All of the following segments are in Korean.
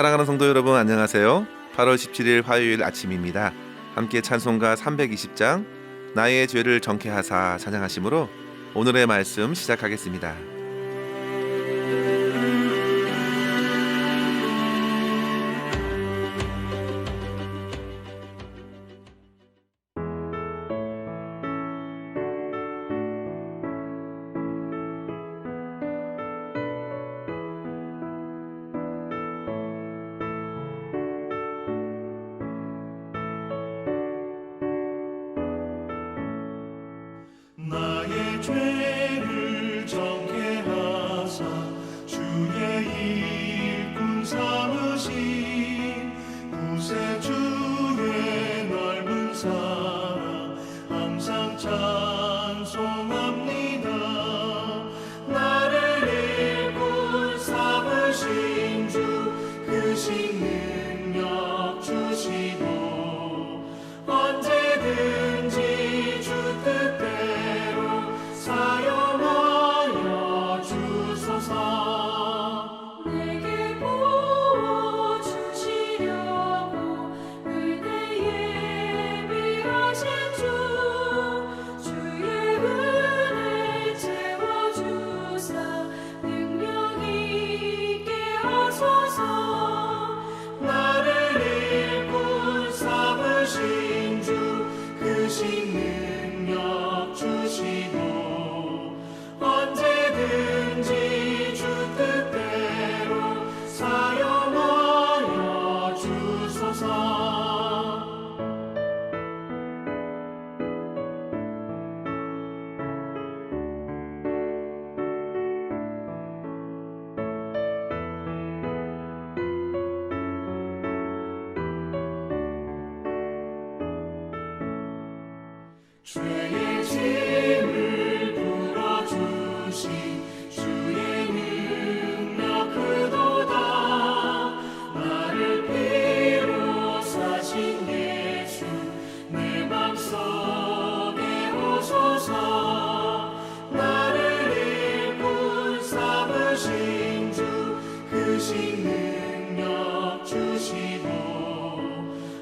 사랑하는 성도 여러분, 안녕하세요. 8월 17일 화요일 아침입니다. 함께 찬송가 320장 나의 죄를 정케하사 찬양하심으로 오늘의 말씀 시작하겠습니다. 나의 죄를 정케하사 주의 일꾼 삼으신 구세주의 넓은 사랑 항상 찬송합니다. 나를 일꾼 삼으신 주 크신 능력 주시고 언제든지 주 뜻대로 사용하여 주소서. 내게 부어주시려고 은혜 예비하신 주 주의 은혜 채워주사 능력 있게 하소서. 나를 일꾼 삼으신 주 크신 능력 주시고 언제든지 주 뜻대로 사용하여 주소서. 죄의 짐을 풀어주신 주의 능력 크도다. 나를 피로 사신 예수 내 맘속에 오소서. 나를 일꾼 삼으신 주 크신 능력 주시고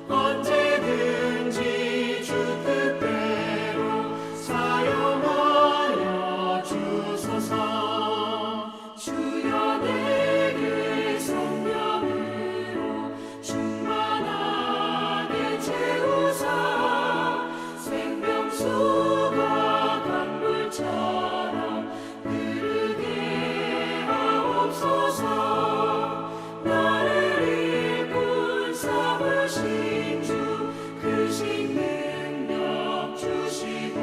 언제든지 주 뜻대로 사용하여 주소서. 주여 내게 성령으로 충만하게 채우사 생명수가 강물처럼 흐르게 하옵소서. 나를 일꾼 삼으신 주 크신 능력 주시고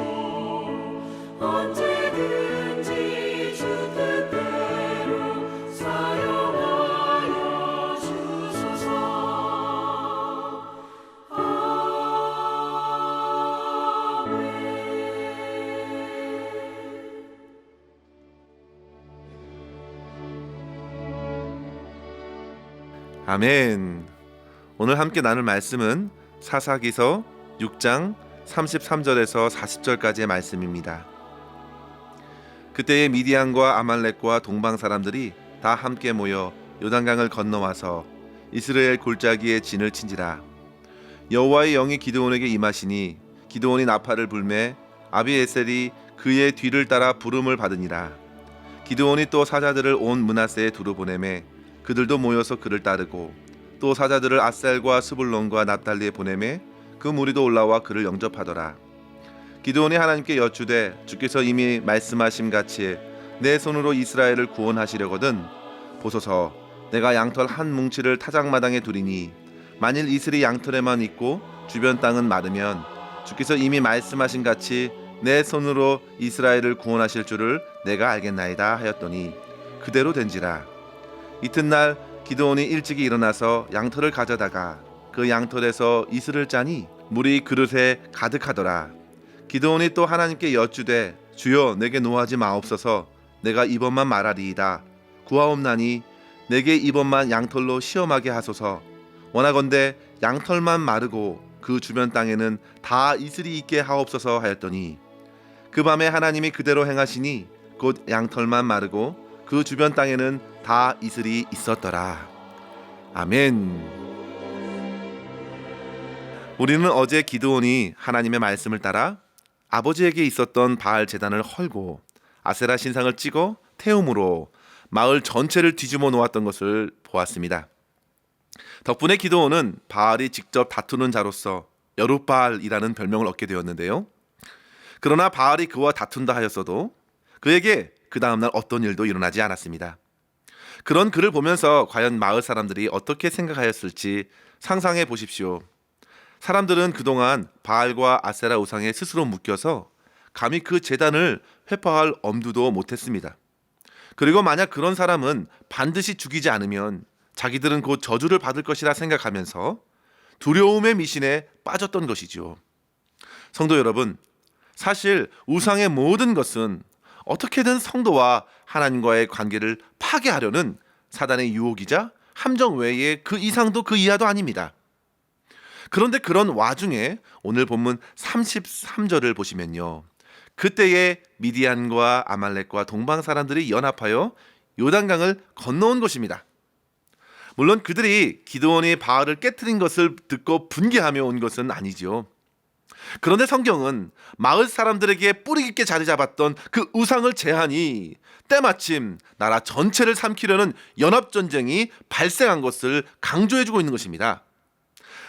언제든지 주 뜻대로 사용하여 주소서. 아멘. 오늘 함께 나눌 말씀은 사사기서 6장 33절에서 40절까지의 말씀입니다. 그때의 미디안과 아말렉과 동방 사람들이 다 함께 모여 요단강을 건너와서 이스라엘 골짜기에 진을 친지라. 여호와의 영이 기드온에게 임하시니 기드온이 나팔을 불매 아비에셀이 그의 뒤를 따라 부름을 받으니라. 기드온이 또 사자들을 온 므낫세에 두루 보내매 그들도 모여서 그를 따르고 또 사자들을 아셀과 스불론과 납달리에 보내매 그 무리도 올라와 그를 영접하더라. 기드온이 하나님께 여쭈되 주께서 이미 말씀하심 같이 내 손으로 이스라엘을 구원하시려거든 보소서. 내가 양털 한 뭉치를 타작마당에 두리니 만일 이슬이 양털에만 있고 주변 땅은 마르면 주께서 이미 말씀하신 같이 내 손으로 이스라엘을 구원하실 줄을 내가 알겠나이다 하였더니 그대로 된지라. 이튿날 기드온이 일찍이 일어나서 양털을 가져다가 그 양털에서 이슬을 짜니 물이 그릇에 가득하더라. 기드온이 또 하나님께 여쭈되 주여 내게 노하지 마옵소서. 내가 이번만 말하리이다. 구하옵나니 내게 이번만 양털로 시험하게 하소서. 원하건대 양털만 마르고 그 주변 땅에는 다 이슬이 있게 하옵소서 하였더니 그 밤에 하나님이 그대로 행하시니 곧 양털만 마르고 그 주변 땅에는 다 이슬이 있었더라. 아멘. 우리는 어제 기드온이 하나님의 말씀을 따라 아버지에게 있었던 바알 제단을 헐고 아세라 신상을 찍어 태움으로 마을 전체를 뒤집어 놓았던 것을 보았습니다. 덕분에 기드온은 바알이 직접 다투는 자로서 여룻바알이라는 별명을 얻게 되었는데요. 그러나 바알이 그와 다툰다 하였어도 그에게 그 다음날 어떤 일도 일어나지 않았습니다. 그런 글을 보면서 과연 마을 사람들이 어떻게 생각하였을지 상상해 보십시오. 사람들은 그동안 바알과 아세라 우상에 스스로 묶여서 감히 그 제단을 회파할 엄두도 못했습니다. 그리고 만약 그런 사람은 반드시 죽이지 않으면 자기들은 곧 저주를 받을 것이라 생각하면서 두려움의 미신에 빠졌던 것이죠. 성도 여러분, 사실 우상의 모든 것은 어떻게든 성도와 하나님과의 관계를 파괴하려는 사단의 유혹이자 함정 외에 그 이상도 그 이하도 아닙니다. 그런데 그런 와중에 오늘 본문 33절을 보시면요, 그때에 미디안과 아말렉과 동방 사람들이 연합하여 요단강을 건너온 것입니다. 물론 그들이 기드온이 바알을 깨트린 것을 듣고 분개하며 온 것은 아니죠. 그런데 성경은 마을 사람들에게 뿌리 깊게 자리 잡았던 그 우상을 제하니 때마침 나라 전체를 삼키려는 연합전쟁이 발생한 것을 강조해주고 있는 것입니다.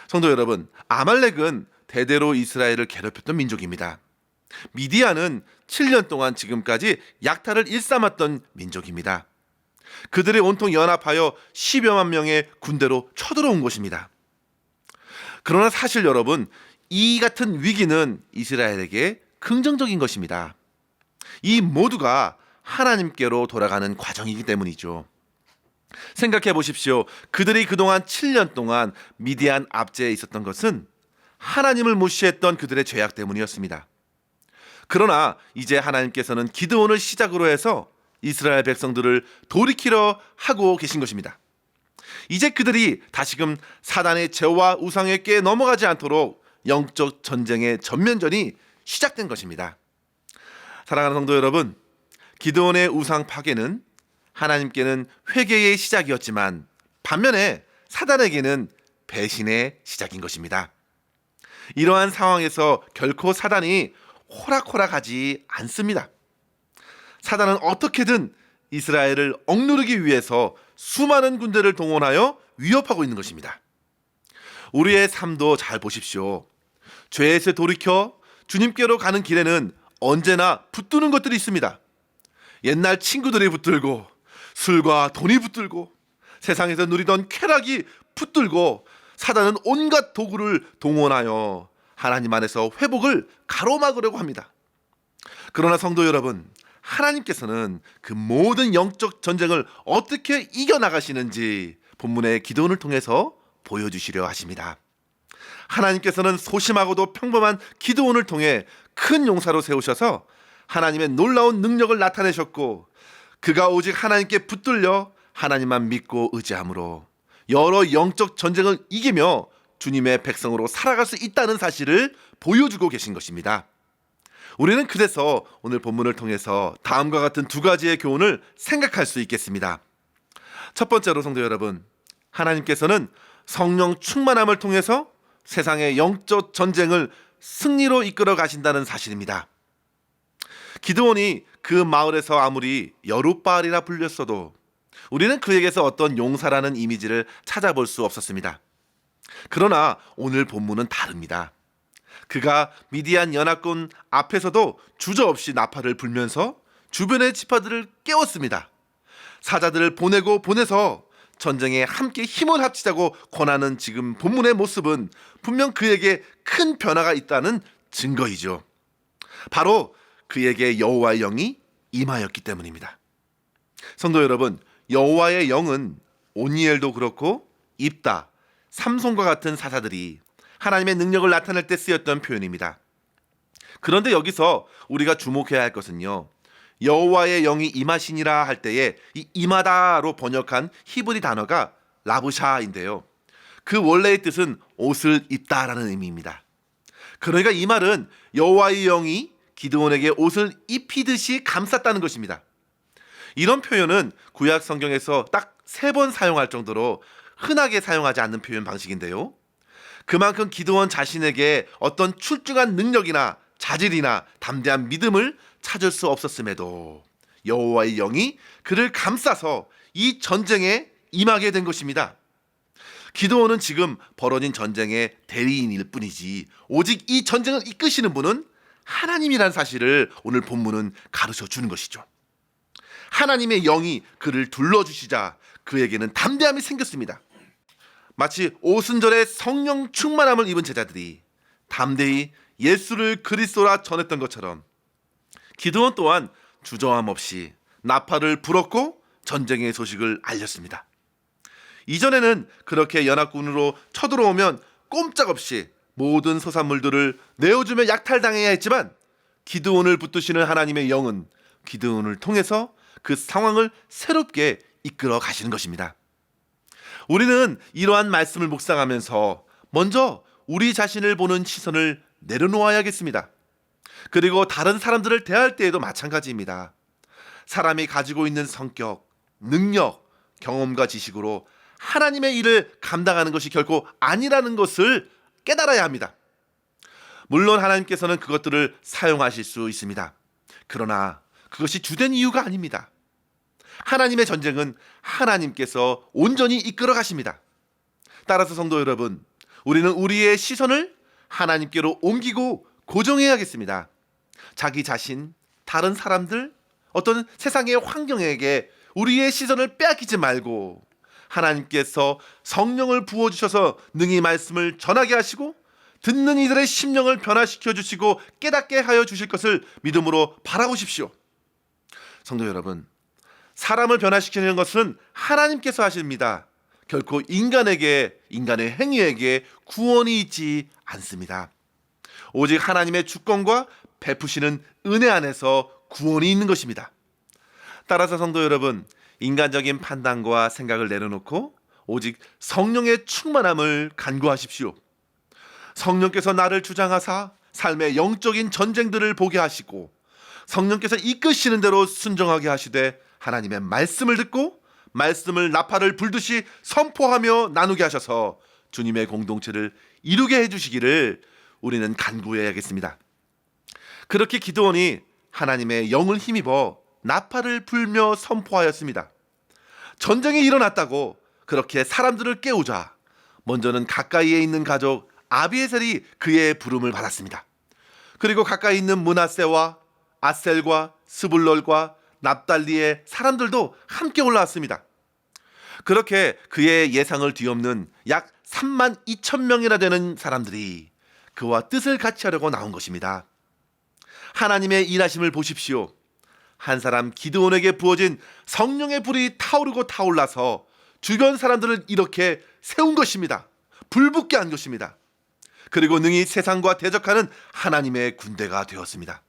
성도 여러분, 아말렉은 대대로 이스라엘을 괴롭혔던 민족입니다. 미디안은 7년 동안 지금까지 약탈을 일삼았던 민족입니다. 그들이 온통 연합하여 10여만 명의 군대로 쳐들어온 것입니다. 그러나 사실 여러분, 이 같은 위기는 이스라엘에게 긍정적인 것입니다. 이 모두가 하나님께로 돌아가는 과정이기 때문이죠. 생각해 보십시오. 그들이 그동안 7년 동안 미디안 압제에 있었던 것은 하나님을 무시했던 그들의 죄악 때문이었습니다. 그러나 이제 하나님께서는 기드온을 시작으로 해서 이스라엘 백성들을 돌이키려 하고 계신 것입니다. 이제 그들이 다시금 사단의 죄와 우상에 깨 넘어가지 않도록 영적 전쟁의 전면전이 시작된 것입니다. 사랑하는 성도 여러분, 기드온의 우상 파괴는 하나님께는 회개의 시작이었지만 반면에 사단에게는 배신의 시작인 것입니다. 이러한 상황에서 결코 사단이 호락호락하지 않습니다. 사단은 어떻게든 이스라엘을 억누르기 위해서 수많은 군대를 동원하여 위협하고 있는 것입니다. 우리의 삶도 잘 보십시오. 죄에서 돌이켜 주님께로 가는 길에는 언제나 붙드는 것들이 있습니다. 옛날 친구들이 붙들고, 술과 돈이 붙들고, 세상에서 누리던 쾌락이 붙들고, 사단은 온갖 도구를 동원하여 하나님 안에서 회복을 가로막으려고 합니다. 그러나 성도 여러분, 하나님께서는 그 모든 영적 전쟁을 어떻게 이겨나가시는지 본문의 기도원을 통해서 보여주시려 하십니다. 하나님께서는 소심하고도 평범한 기드온을 통해 큰 용사로 세우셔서 하나님의 놀라운 능력을 나타내셨고, 그가 오직 하나님께 붙들려 하나님만 믿고 의지함으로 여러 영적 전쟁을 이기며 주님의 백성으로 살아갈 수 있다는 사실을 보여주고 계신 것입니다. 우리는 그래서 오늘 본문을 통해서 다음과 같은 두 가지의 교훈을 생각할 수 있겠습니다. 첫 번째로 성도 여러분, 하나님께서는 성령 충만함을 통해서 세상의 영적 전쟁을 승리로 이끌어 가신다는 사실입니다. 기드온이 그 마을에서 아무리 여룻바알이라 불렸어도 우리는 그에게서 어떤 용사라는 이미지를 찾아볼 수 없었습니다. 그러나 오늘 본문은 다릅니다. 그가 미디안 연합군 앞에서도 주저없이 나팔을 불면서 주변의 지파들을 깨웠습니다. 사자들을 보내서 전쟁에 함께 힘을 합치자고 권하는 지금 본문의 모습은 분명 그에게 큰 변화가 있다는 증거이죠. 바로 그에게 여호와의 영이 임하였기 때문입니다. 성도 여러분, 여호와의 영은 오니엘도 그렇고 입다, 삼손과 같은 사사들이 하나님의 능력을 나타낼 때 쓰였던 표현입니다. 그런데 여기서 우리가 주목해야 할 것은요, 여호와의 영이 임하시니라 할 때에 이 임하다로 번역한 히브리 단어가 라브샤인데요, 그 원래의 뜻은 옷을 입다라는 의미입니다. 그러니까 이 말은 여호와의 영이 기드온에게 옷을 입히듯이 감쌌다는 것입니다. 이런 표현은 구약 성경에서 딱 3번 사용할 정도로 흔하게 사용하지 않는 표현 방식인데요. 그만큼 기드온 자신에게 어떤 출중한 능력이나 자질이나 담대한 믿음을 찾을 수 없었음에도 여호와의 영이 그를 감싸서 이 전쟁에 임하게 된 것입니다. 기드온은 지금 벌어진 전쟁의 대리인일 뿐이지 오직 이 전쟁을 이끄시는 분은 하나님이라는 사실을 오늘 본문은 가르쳐 주는 것이죠. 하나님의 영이 그를 둘러주시자 그에게는 담대함이 생겼습니다. 마치 오순절에 성령 충만함을 입은 제자들이 담대히 예수를 그리스도라 전했던 것처럼 기드온 또한 주저함 없이 나팔을 불었고 전쟁의 소식을 알렸습니다. 이전에는 그렇게 연합군으로 쳐들어오면 꼼짝없이 모든 소산물들을 내어주며 약탈당해야 했지만 기드온을 붙드시는 하나님의 영은 기드온을 통해서 그 상황을 새롭게 이끌어 가시는 것입니다. 우리는 이러한 말씀을 묵상하면서 먼저 우리 자신을 보는 시선을 내려놓아야겠습니다. 그리고 다른 사람들을 대할 때에도 마찬가지입니다. 사람이 가지고 있는 성격, 능력, 경험과 지식으로 하나님의 일을 감당하는 것이 결코 아니라는 것을 깨달아야 합니다. 물론 하나님께서는 그것들을 사용하실 수 있습니다. 그러나 그것이 주된 이유가 아닙니다. 하나님의 전쟁은 하나님께서 온전히 이끌어 가십니다. 따라서 성도 여러분, 우리는 우리의 시선을 하나님께로 옮기고 고정해야겠습니다. 자기 자신, 다른 사람들, 어떤 세상의 환경에게 우리의 시선을 빼앗기지 말고 하나님께서 성령을 부어주셔서 능히 말씀을 전하게 하시고 듣는 이들의 심령을 변화시켜 주시고 깨닫게 하여 주실 것을 믿음으로 바라보십시오. 성도 여러분, 사람을 변화시키는 것은 하나님께서 하십니다. 결코 인간의 행위에게 구원이 있지 않습니다. 오직 하나님의 주권과 베푸시는 은혜 안에서 구원이 있는 것입니다. 따라서 성도 여러분, 인간적인 판단과 생각을 내려놓고 오직 성령의 충만함을 간구하십시오. 성령께서 나를 주장하사 삶의 영적인 전쟁들을 보게 하시고 성령께서 이끄시는 대로 순종하게 하시되 하나님의 말씀을 듣고 말씀을 나팔을 불듯이 선포하며 나누게 하셔서 주님의 공동체를 이루게 해주시기를 우리는 간구해야겠습니다. 그렇게 기드온이 하나님의 영을 힘입어 나팔을 불며 선포하였습니다. 전쟁이 일어났다고 그렇게 사람들을 깨우자 먼저는 가까이에 있는 가족 아비에셀이 그의 부름을 받았습니다. 그리고 가까이 있는 므낫세와 아셀과 스불롤과 납달리의 사람들도 함께 올라왔습니다. 그렇게 그의 예상을 뒤엎는 약 3만 2천 명이나 되는 사람들이 그와 뜻을 같이 하려고 나온 것입니다. 하나님의 일하심을 보십시오. 한 사람 기드온에게 부어진 성령의 불이 타오르고 타올라서 주변 사람들을 이렇게 세운 것입니다. 불붙게 한 것입니다. 그리고 능히 세상과 대적하는 하나님의 군대가 되었습니다.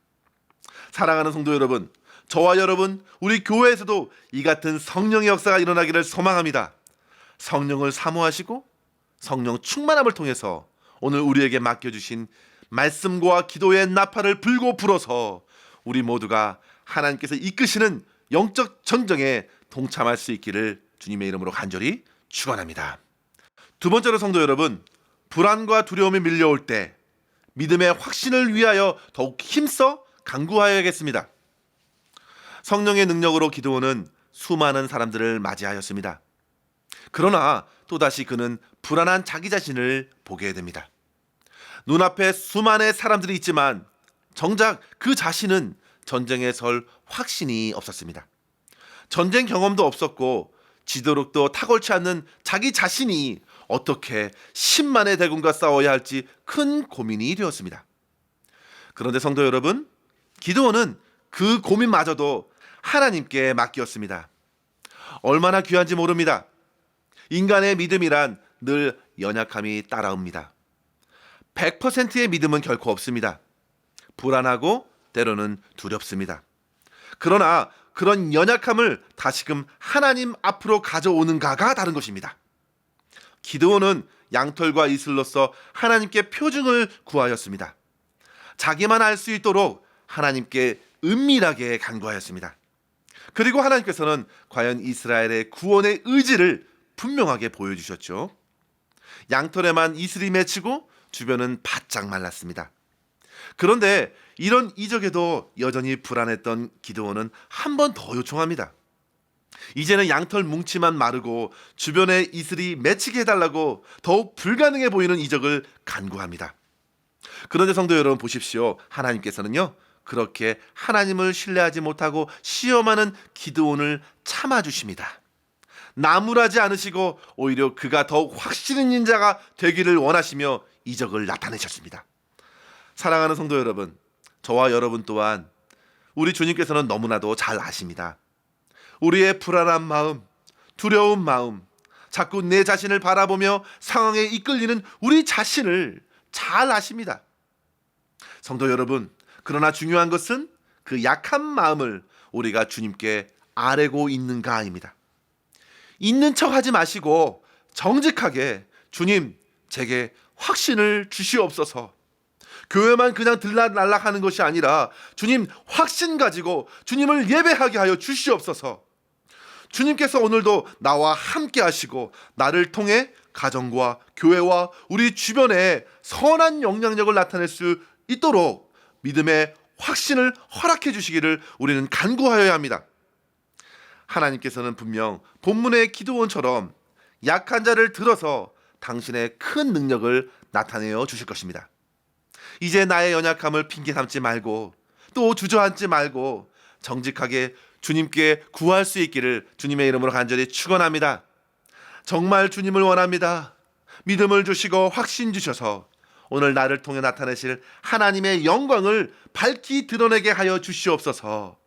사랑하는 성도 여러분, 저와 여러분, 우리 교회에서도 이 같은 성령의 역사가 일어나기를 소망합니다. 성령을 사모하시고 성령 충만함을 통해서 오늘 우리에게 맡겨주신 말씀과 기도의 나팔을 불고 불어서 우리 모두가 하나님께서 이끄시는 영적 전쟁에 동참할 수 있기를 주님의 이름으로 간절히 축원합니다. 두 번째로 성도 여러분, 불안과 두려움이 밀려올 때 믿음의 확신을 위하여 더욱 힘써 간구하여야겠습니다. 성령의 능력으로 기드온은 수많은 사람들을 맞이하였습니다. 그러나 또다시 그는 불안한 자기 자신을 보게 됩니다. 눈앞에 수많은 사람들이 있지만 정작 그 자신은 전쟁에 설 확신이 없었습니다. 전쟁 경험도 없었고 지도력도 탁월치 않는 자기 자신이 어떻게 10만의 대군과 싸워야 할지 큰 고민이 되었습니다. 그런데 성도 여러분, 기드온은 그 고민마저도 하나님께 맡겼습니다. 얼마나 귀한지 모릅니다. 인간의 믿음이란 늘 연약함이 따라옵니다. 100%의 믿음은 결코 없습니다. 불안하고 때로는 두렵습니다. 그러나 그런 연약함을 다시금 하나님 앞으로 가져오는가가 다른 것입니다. 기드온은 양털과 이슬로서 하나님께 표징을 구하였습니다. 자기만 알 수 있도록 하나님께 은밀하게 간구하였습니다. 그리고 하나님께서는 과연 이스라엘의 구원의 의지를 분명하게 보여주셨죠. 양털에만 이슬이 맺히고 주변은 바짝 말랐습니다. 그런데 이런 이적에도 여전히 불안했던 기드온은 한 번 더 요청합니다. 이제는 양털 뭉치만 마르고 주변에 이슬이 맺히게 해달라고 더욱 불가능해 보이는 이적을 간구합니다. 그런데 성도 여러분 보십시오. 하나님께서는요, 그렇게 하나님을 신뢰하지 못하고 시험하는 기드온을 참아주십니다. 나무라지 않으시고 오히려 그가 더욱 확신 있는 자가 되기를 원하시며 이적을 나타내셨습니다. 사랑하는 성도 여러분, 저와 여러분 또한 우리 주님께서는 너무나도 잘 아십니다. 우리의 불안한 마음, 두려운 마음, 자꾸 내 자신을 바라보며 상황에 이끌리는 우리 자신을 잘 아십니다. 성도 여러분, 그러나 중요한 것은 그 약한 마음을 우리가 주님께 아뢰고 있는가입니다. 있는 척 하지 마시고 정직하게 주님, 제게 확신을 주시옵소서. 교회만 그냥 들락날락 하는 것이 아니라 주님 확신 가지고 주님을 예배하게 하여 주시옵소서. 주님께서 오늘도 나와 함께 하시고 나를 통해 가정과 교회와 우리 주변에 선한 영향력을 나타낼 수 있도록 믿음의 확신을 허락해 주시기를 우리는 간구하여야 합니다. 하나님께서는 분명 본문의 기드온처럼 약한 자를 들어서 당신의 큰 능력을 나타내어 주실 것입니다. 이제 나의 연약함을 핑계 삼지 말고 또 주저앉지 말고 정직하게 주님께 구할 수 있기를 주님의 이름으로 간절히 축원합니다. 정말 주님을 원합니다. 믿음을 주시고 확신 주셔서 오늘 나를 통해 나타내실 하나님의 영광을 밝히 드러내게 하여 주시옵소서.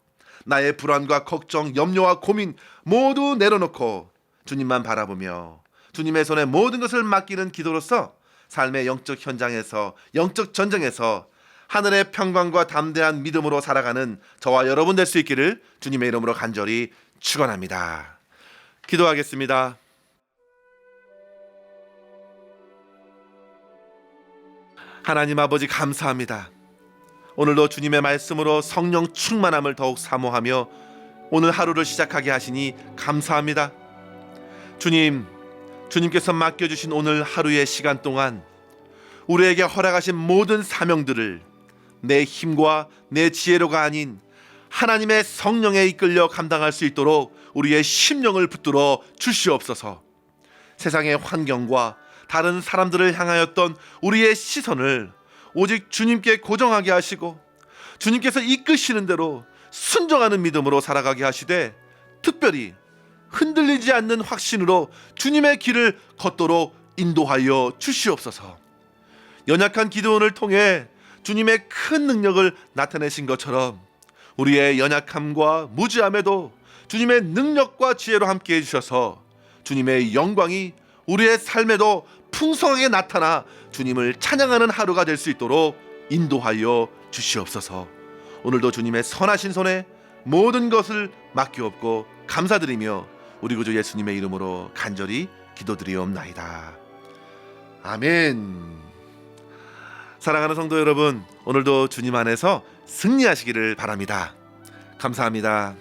나의 불안과 걱정, 염려와 고민 모두 내려놓고 주님만 바라보며 주님의 손에 모든 것을 맡기는 기도로서 삶의 영적 현장에서, 영적 전쟁에서 하늘의 평강과 담대한 믿음으로 살아가는 저와 여러분 될 수 있기를 주님의 이름으로 간절히 축원합니다. 기도하겠습니다. 하나님 아버지 감사합니다. 오늘도 주님의 말씀으로 성령 충만함을 더욱 사모하며 오늘 하루를 시작하게 하시니 감사합니다. 주님께서 맡겨주신 오늘 하루의 시간 동안 우리에게 허락하신 모든 사명들을 내 힘과 내 지혜로가 아닌 하나님의 성령에 이끌려 감당할 수 있도록 우리의 심령을 붙들어 주시옵소서. 세상의 환경과 다른 사람들을 향하였던 우리의 시선을 오직 주님께 고정하게 하시고 주님께서 이끄시는 대로 순종하는 믿음으로 살아가게 하시되 특별히 흔들리지 않는 확신으로 주님의 길을 걷도록 인도하여 주시옵소서. 연약한 기드온을 통해 주님의 큰 능력을 나타내신 것처럼 우리의 연약함과 무지함에도 주님의 능력과 지혜로 함께 해주셔서 주님의 영광이 우리의 삶에도 풍성하게 나타나 주님을 찬양하는 하루가 될 수 있도록 인도하여 주시옵소서. 오늘도 주님의 선하신 손에 모든 것을 맡기옵고 감사드리며 우리 구주 예수님의 이름으로 간절히 기도드리옵나이다. 아멘. 사랑하는 성도 여러분, 오늘도 주님 안에서 승리하시기를 바랍니다. 감사합니다.